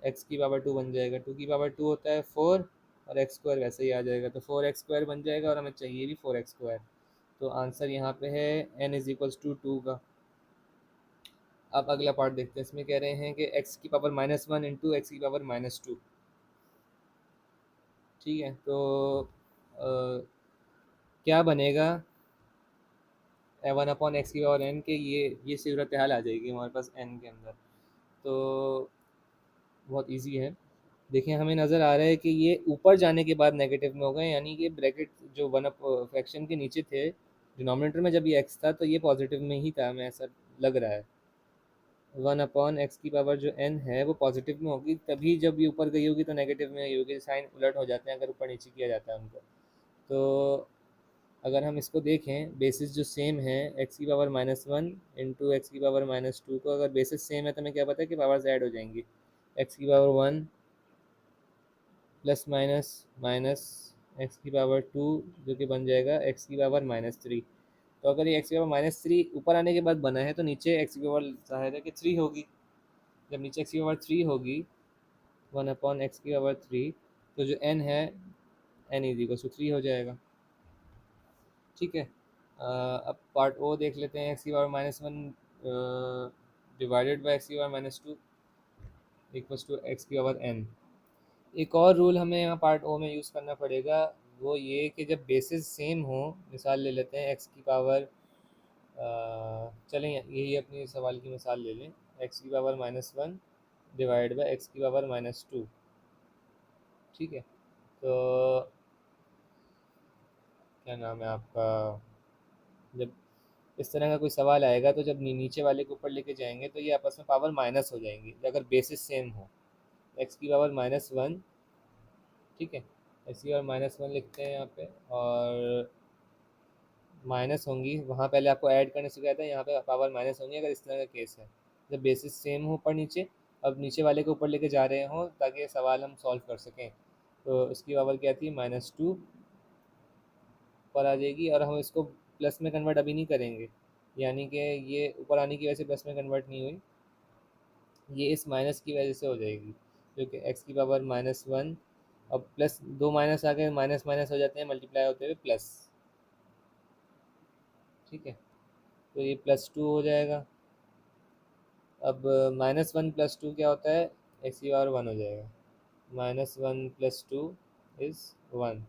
x की पावर 2 बन जाएगा। 2 की पावर 2 होता है 4 और x² वैसे ही आ जाएगा, तो 4x² बन जाएगा और हमें चाहिए भी 4x²। तो आंसर यहाँ पे है n इज इक्वल्स टू 2 का। अब अगला पार्ट देखते हैं। इसमें कह रहे हैं कि x की पावर -1 इंटू एक्स की पावर -2। ठीक है। तो क्या बनेगा 1/x की पावर n के, ये सूरत हाल आ जाएगी हमारे पास n के अंदर। तो बहुत इजी है। देखिए हमें नज़र आ रहा है कि ये ऊपर जाने के बाद नेगेटिव में हो गए, यानी कि ब्रैकेट जो वन अप फ्रैक्शन के नीचे थे डिनोमिनेटर में, जब ये एक्स था तो ये पॉजिटिव में ही था, हमें ऐसा लग रहा है। वन अपॉन एक्स की पावर जो एन है वो पॉजिटिव में होगी, तभी जब ये ऊपर गई होगी तो नेगेटिव में ही होगी। साइन उलट हो जाते हैं अगर ऊपर नीचे किया जाता है उनको। तो अगर हम इसको देखें, बेसिस जो सेम है एक्स की पावर -1 इंटू एक्स की पावर -2 को, अगर बेसिस सेम है तो हमें क्या पता है कि पावर्स ऐड हो जाएंगी। एक्स की power 1 plus minus minus x की पावर 2 जो कि बन जाएगा एक्स की पावर -3। तो अगर ये एक्स की पावर -3 ऊपर आने के बाद बना है तो नीचे एक्स की पावर जाहिर है कि 3 होगी। जब नीचे एक्स की पावर 3 होगी, 1/x की पावर 3, तो जो n है n इज इक्वल टू 3 हो जाएगा। ठीक है। अब पार्ट ओ देख लेते हैं। एक्स की पावर -1 डिवाइडेड बाई एक्स की पावर -2 इक्वल्स टू एक्स की पावर n। एक और रूल हमें यहाँ पार्ट ओ में यूज़ करना पड़ेगा, वो ये कि जब बेसिस सेम हो, मिसाल ले लेते हैं एक्स की पावर चलें यही अपनी सवाल की मिसाल ले लें, एक्स की पावर -1 डिवाइड बाई एक्स की पावर -2। ठीक है। तो क्या नाम है आपका, जब इस तरह का कोई सवाल आएगा तो जब नीचे वाले के ऊपर लेके जाएंगे तो ये आपस में पावर माइनस हो जाएंगी अगर बेसिस सेम हो। एक्स की पावर -1, ठीक है, एक्स की पावर -1 लिखते हैं यहाँ पे, और माइनस होंगी, वहाँ पहले आपको ऐड करने सिखाया था, यहाँ पे पावर माइनस होंगी अगर इस तरह का केस है, जब बेसिस सेम हो ऊपर नीचे। अब नीचे वाले को ऊपर लेके जा रहे हों ताकि सवाल हम सॉल्व कर सकें, तो इसकी पावर क्या थी, -2 पर आ जाएगी, और हम इसको प्लस में कन्वर्ट अभी नहीं करेंगे, यानी कि ये ऊपर आने की वजह से प्लस में कन्वर्ट नहीं हुई, ये इस माइनस की वजह से हो जाएगी, क्योंकि एक्स की पावर -1, अब प्लस दो माइनस आ गए, माइनस माइनस हो जाते हैं मल्टीप्लाई होते हुए प्लस। ठीक है, तो ये +2 हो जाएगा। अब -1 + 2 क्या होता है, एक्स की पावर 1 हो जाएगा। -1 + 2 इज़ 1,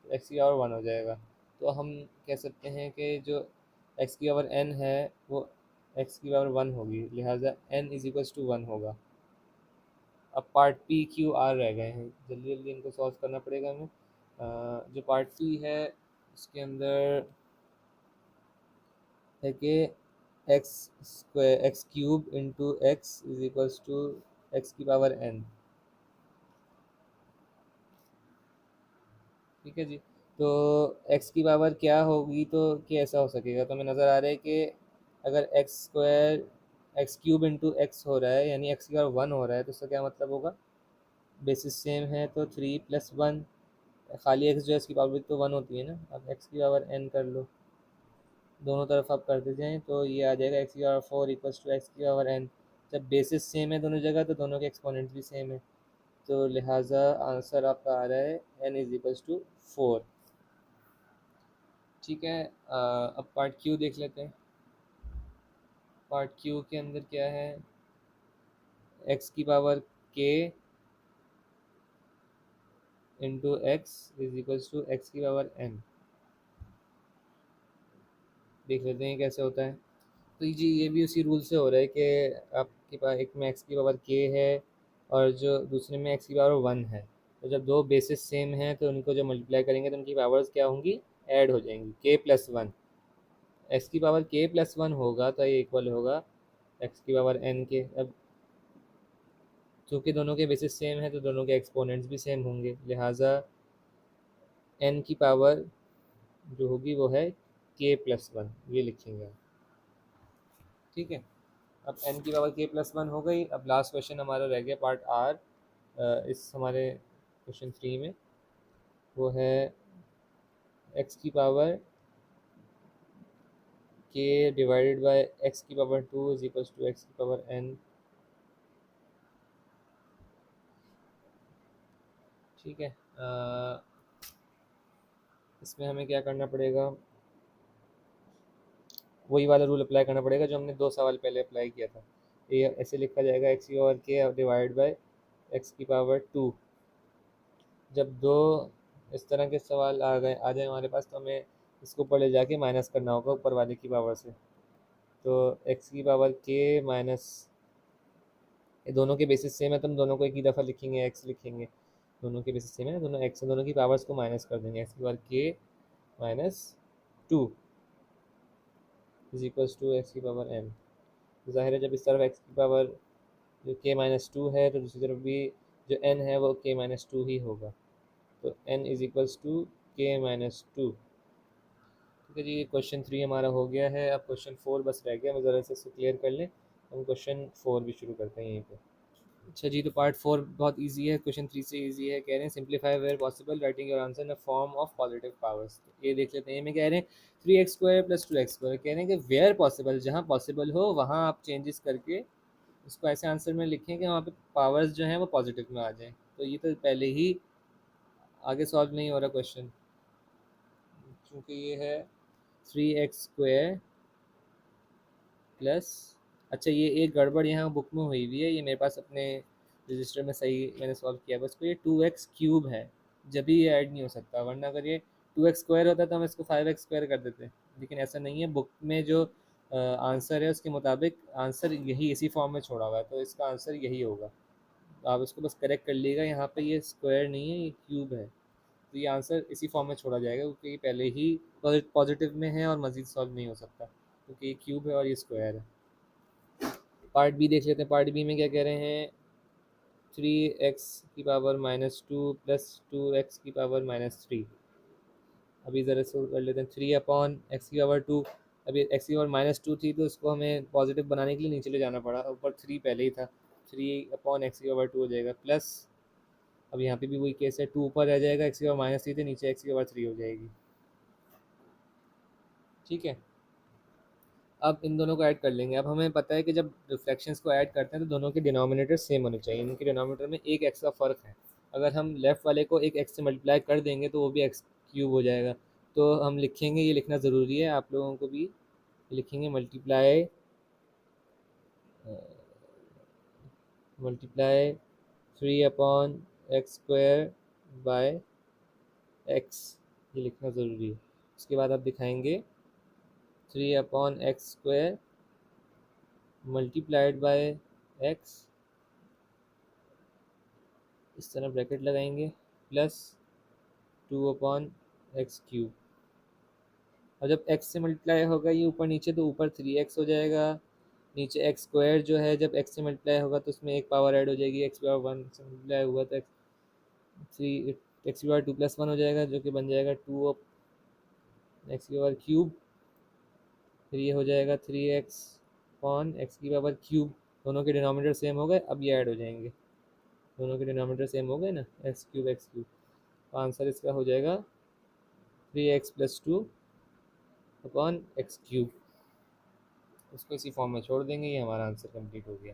एक्स की पावर 1 हो जाएगा। तो हम कह सकते हैं कि जो एक्स की पावर n है वो एक्स की पावर 1 होगी, लिहाजा n इज इक्वल्स टू 1 होगा। अब पार्ट पी क्यू आर रह गए हैं, जल्दी जल्दी इनको सॉल्व करना पड़ेगा हमें। जो पार्ट पी है उसके अंदर है कि x³ into x is equals to x की पावर n। ठीक है जी। तो x की पावर क्या होगी तो क्या ऐसा हो सकेगा, तो हमें नज़र आ रहा है कि अगर x² इंटू एक्स हो रहा है यानी x की पावर 1 हो रहा है, तो उसका क्या मतलब होगा, बेसिस सेम है तो 3 + 1, खाली x जो है इसकी पावर तो 1 होती है ना, अब x की पावर n कर लो, दोनों तरफ आप करते जाएँ तो ये आ जाएगा x की पावर 4 इक्वल्स टू एक्स की पावर n। जब बेसिस सेम है दोनों जगह तो दोनों के एक्सपोनेंट्स भी सेम है, तो लिहाजा आंसर आपका आ रहा है n इज इक्वल्स टू 4। ठीक है। अब पार्ट क्यू देख लेते हैं। पार्ट क्यू के अंदर क्या है, एक्स की power k into x is equals to x की पावर n। देख लेते हैं कैसे होता है। तो जी ये भी उसी रूल से हो रहा है कि आपके पास एक में एक्स की पावर k है और जो दूसरे में एक्स की पावर 1 है, तो जब दो बेसिस सेम हैं तो उनको जब मल्टीप्लाई करेंगे तो उनकी पावर्स क्या होंगी, ऐड हो जाएंगी, k+1। एक्स की पावर k+1 होगा तो ये इक्वल होगा एक्स की पावर n के। अब चूँकि दोनों के बेसिस सेम है तो दोनों के एक्सपोनेंट्स भी सेम होंगे, लिहाजा n की पावर जो होगी वो है k+1, ये लिखेंगे हम। ठीक है। अब n की पावर k+1 हो गई। अब लास्ट क्वेश्चन हमारा रह गया पार्ट आर इस हमारे क्वेश्चन 3 में, वो है x की power k divided by x की power 2 is equals to x की पावर n। ठीक है। इसमें हमें क्या करना पड़ेगा, वही वाला रूल अप्लाई करना पड़ेगा जो हमने 2 सवाल पहले अप्लाई किया था। ये ऐसे लिखा जाएगा एक्स की पावर के डिवाइड बाय एक्स की पावर 2। जब दो इस तरह के सवाल आ जाए हमारे पास तो हमें इसको ऊपर ले जाके माइनस करना होगा ऊपर वाले की पावर से। तो एक्स की पावर के माइनस ये दोनों के बेसिस सेम है तो हम दोनों को एक ही दफ़ा लिखेंगे, एक्स लिखेंगे। दोनों के बेसिस सेम है, दोनों एक्स, दोनों की पावर्स को माइनस कर देंगे। एक्स की पावर के minus two is equals to x की पावर एन। ज़ाहिर है जब इस तरफ एक्स की पावर जो के माइनस टू है तो दूसरी तरफ भी जो एन है वो के माइनस टू ही होगा। तो एन इज इक्वल्स टू के माइनस टू। ठीक है जी, ये क्वेश्चन 3 हमारा हो गया है। अब क्वेश्चन 4 बस रह गया, मैं ज़रा से इसको क्लियर कर लें। हम क्वेश्चन 4 भी शुरू करते हैं यहीं पे। अच्छा जी, तो पार्ट 4 बहुत इजी है, क्वेश्चन 3 से इजी है। कह रहे हैं simplify where possible writing your answer in a form of positive powers. ये देख लेते हैं। में कह रहे हैं 3x² + 2x²। कह रहे हैं कि वेयर पॉसिबल, जहाँ पॉसिबल हो वहाँ आप चेंजेस करके उसको ऐसे आंसर में लिखें कि वहाँ पे पावर्स जो हैं वो पॉजिटिव में आ जाएं। तो ये तो पहले ही आगे सॉल्व नहीं हो रहा क्वेश्चन, क्योंकि ये है 3x² प्लस, अच्छा ये एक गड़बड़ यहाँ बुक में हुई हुई है, ये मेरे पास अपने रजिस्टर में सही मैंने सॉल्व किया बस। को ये 2x³ है, जब भी ये ऐड नहीं हो सकता, वरना अगर ये 2x² होता तो हम इसको 5x² कर देते। लेकिन ऐसा नहीं है, बुक में जो आंसर है उसके मुताबिक आंसर यही इसी फॉर्म में छोड़ा हुआ है, तो इसका आंसर यही होगा। आप इसको बस करेक्ट कर लीजिएगा, यहाँ पे ये स्क्वायर नहीं है, ये क्यूब है। तो ये आंसर इसी फॉर्म में छोड़ा जाएगा क्योंकि ये पहले ही पॉजिटिव में है और मज़ीद सॉल्व नहीं हो सकता, क्योंकि ये क्यूब है और ये स्क्वायर है। पार्ट बी देख लेते हैं। पार्ट बी में क्या कह रहे हैं, 3x⁻² प्लस 2x⁻³ अभी ज़रा इसको कर लेते हैं। 3/x⁻², अभी x⁻² थी तो इसको हमें पॉजिटिव बनाने के लिए नीचे ले जाना पड़ा, ऊपर 3 पहले ही था। 3/x⁻² हो जाएगा प्लस, अब यहाँ पे भी वही केस है, 2 ऊपर रह जाएगा, x⁻³ थे नीचे x⁻³ हो जाएगी। ठीक है, अब इन दोनों को ऐड कर लेंगे। अब हमें पता है कि जब फ्रैक्शंस को ऐड करते हैं तो दोनों के डिनोमिनेटर सेम होने चाहिए, इनके डिनोमिनेटर में एक एक्स का फ़र्क है। अगर हम लेफ़्ट वाले को एक एक्स से मल्टीप्लाई कर देंगे तो वो भी x³ हो जाएगा। तो हम लिखेंगे, ये लिखना ज़रूरी है, आप लोगों को भी लिखेंगे, multiply multiply 3/x² bye x, ये लिखना ज़रूरी है। उसके बाद आप दिखाएंगे 3/x² मल्टीप्लाइड बाय x, इस तरह ब्रैकेट लगाएंगे, प्लस 2/x³। और जब x से मल्टीप्लाई होगा ये ऊपर नीचे तो ऊपर 3x हो जाएगा, नीचे x² जो है जब x से मल्टीप्लाई होगा तो उसमें एक पावर ऐड हो जाएगी, x⁻1 से मल्टीप्लाई हुआ तो x⁻2 + 1 हो जाएगा, जो कि बन जाएगा 2x⁻³ फिर ये हो जाएगा 3x/x⁻³ दोनों के डिनोमिनेटर सेम हो गए। अब ये ऐड हो जाएंगे, दोनों के डिनोमिनेटर सेम हो गए ना, x³ तो आंसर इसका हो जाएगा 3x + 2/x³। उसको इसी फॉर्म में छोड़ देंगे, ये हमारा आंसर कंप्लीट हो गया।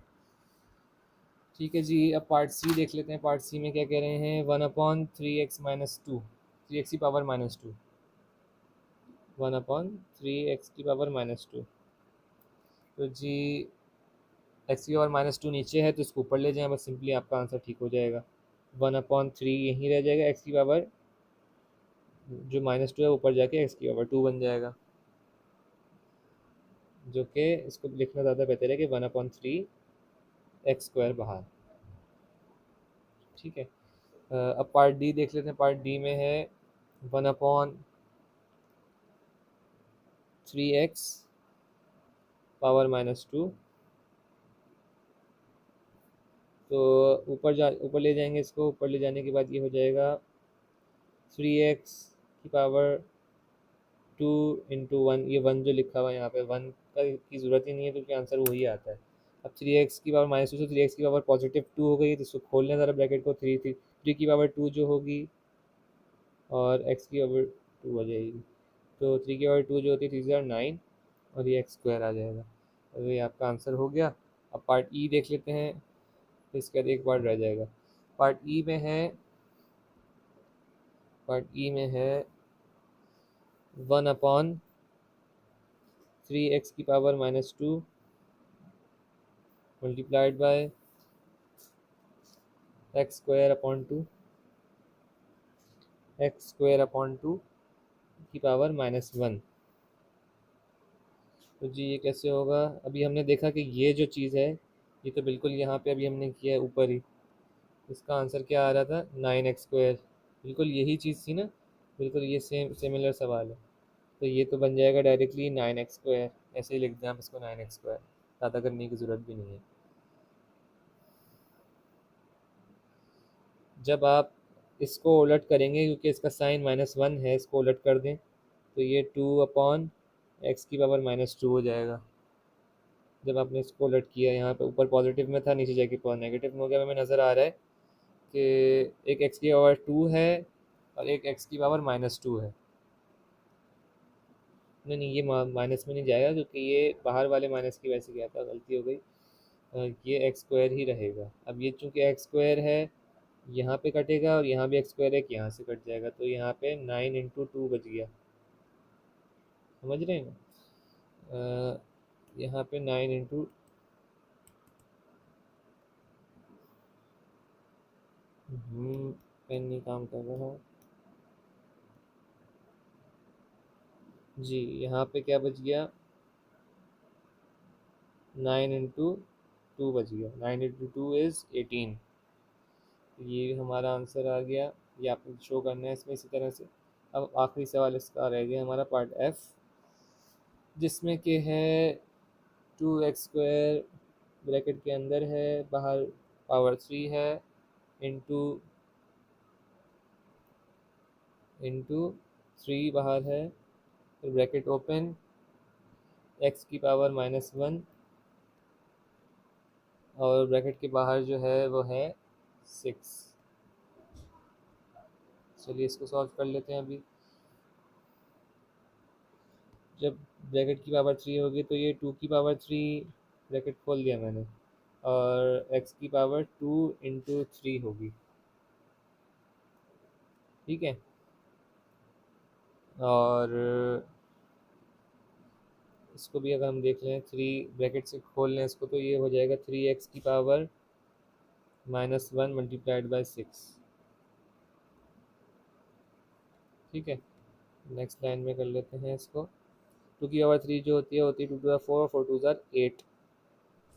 ठीक है जी, अब पार्ट सी देख लेते हैं। पार्ट सी में क्या कह रहे हैं, 1/3x-2, 3x⁻², 1/3x⁻²। तो जी x⁻² नीचे है तो इसको ऊपर ले जाएं, बस सिंपली आपका आंसर ठीक हो जाएगा। 1/3 यहीं रह जाएगा, x की पावर जो -2 है ऊपर जाके x⁻² बन जाएगा, जो कि इसको लिखना ज़्यादा बेहतर है कि 1/3x² बाहर। ठीक है, अब पार्ट डी देख लेते हैं। पार्ट डी में है 1/3x⁻², तो ऊपर ले जाएंगे इसको, ऊपर ले जाने के बाद ये हो जाएगा 3x⁻² × 1, ये 1 जो लिखा हुआ है यहाँ पे 1 की ज़रूरत ही नहीं है क्योंकि आंसर वही आता है। अब 3x⁻² से 3x की पावर +2 हो गई, तो इसको खोल लें ज़रा ब्रैकेट को, 3 की पावर 2 जो होगी और x की पावर 2 हो जाएगी, तो 3 की पावर 2 जो होती है 3 9 और ये x² आ जाएगा। तो ये आपका आंसर हो गया। अब पार्ट ई देख लेते हैं, तो इसके बाद एक पार्ट रह जाएगा। पार्ट ई में है 1/3x⁻² multiplied by x²/2, x²/2 की पावर -1। तो जी ये कैसे होगा, अभी हमने देखा कि ये जो चीज़ है ये तो बिल्कुल यहाँ पे अभी हमने किया है ऊपर ही। इसका आंसर क्या आ रहा था, 9x²। बिल्कुल यही चीज़ थी ना, बिल्कुल ये सेम सिमिलर सवाल है। तो ये तो बन जाएगा डायरेक्टली 9x²। ऐसे ही लिख दें आप इसको 9x², ज़्यादा करने की ज़रूरत भी नहीं है। जब आप इसको उलट करेंगे, क्योंकि इसका साइन -1 है, इसको उलट कर दें तो ये 2/x⁻²- हो जाएगा। जब आपने इसको उलट किया, यहाँ पे ऊपर पॉजिटिव में था, नीचे जाके नेगेटिव में हो गया। हमें नज़र आ रहा है कि एक x⁻² है और एक x⁻² है। नहीं नहीं, ये माइनस में नहीं जाएगा, क्योंकि ये बाहर वाले माइनस की वजह से गया था, गलती हो गई। ये x² ही रहेगा। अब ये चूँकि x² है, यहाँ पे कटेगा, और यहाँ भी x² है कि यहाँ से कट जाएगा, तो यहाँ पे 9 × 2 बच गया। समझ रहे हैं ना? यहाँ पे 9 × पेन नहीं काम कर रहा। जी, यहाँ पे क्या बच गया, 9 × 2 बच गया। 9 × 2 = 18। ये हमारा आंसर आ गया। ये आपको शो करना है इसमें इसी तरह से। अब आखिरी सवाल इसका रह गया हमारा पार्ट एफ, जिसमें कि है 2x² ब्रैकेट के अंदर है, बाहर पावर 3 है, इंटू 3 बाहर है, फिर ब्रैकेट ओपन, x⁻⁻1, और ब्रैकेट के बाहर जो है वो है 6। चलिए इसको सॉल्व कर लेते हैं अभी। जब ब्रैकेट की पावर 3 होगी तो ये 2 की पावर 3, ब्रैकेट खोल दिया मैंने, और x⁻²⁰ होगी। ठीक है, और इसको भी अगर हम देख लें, 3 ब्रैकेट से खोल लें इसको, तो ये हो जाएगा 3x⁻⁻1 मल्टीप्लाइड बाय 6। ठीक है, नेक्स्ट लाइन में कर लेते हैं इसको। 2 की पावर 3 जो होती है 2 × 4, 4 × 2 = 8।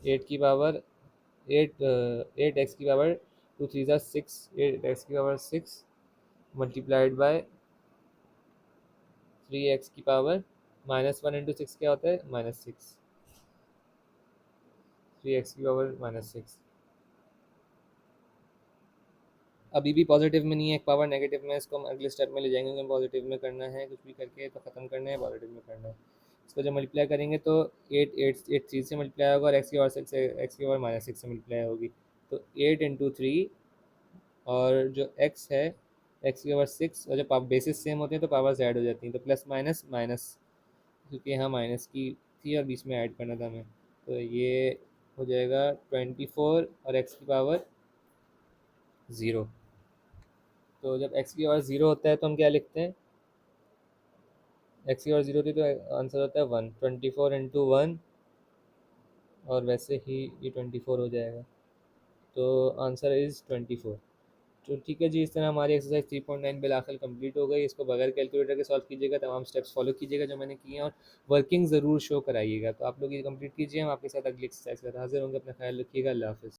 8 x⁻²2 × 3 = 6, 8x⁻6 multiplied by 3x⁻⁻1 × 6 क्या होता है, -6। 3x⁻⁻6 अभी भी पॉजिटिव में नहीं है, एक पावर नेगेटिव में। इसको हम अगले स्टेप में ले जाएंगे, क्योंकि पॉजिटिव में करना है, कुछ भी करके तो ख़त्म करना है, पॉजिटिव में करना है। इसको जब मल्टीप्लाई करेंगे तो 8 से मल्टीप्लाई होगा, और x⁻6 से मल्टीप्लाई होगी, तो 8 × 3, और जो x है x⁻6, और जब बेसिस सेम होते हैं तो पावर्स ऐड हो जाती हैं, तो प्लस माइनस माइनस, क्योंकि यहाँ माइनस की थी और बीच में ऐड करना था हमें, तो ये हो जाएगा 24 और x⁻0। तो जब x⁻0 होता है तो हम क्या लिखते हैं, x⁻0 होती है तो आंसर होता है 1। 24 × 1, और वैसे ही ये 24 हो जाएगा, तो आंसर इज़ 24। तो ठीक है जी, इस तरह हमारी एक्सरसाइज 3.9 बिलाखिर कंप्लीट हो गई। इसको बगैर कैलकुलेटर के सॉल्व कीजिएगा, तमाम स्टेप्स फॉलो कीजिएगा जो मैंने किए हैं, और वर्किंग ज़रूर शो कराइएगा। तो आप लोग ये कंप्लीट कीजिए, हम आपके साथ अगली एक्सरसाइज के साथ हाजिर होंगे। अपना ख्याल रखिएगा, अल्लाह हाफ़िज़।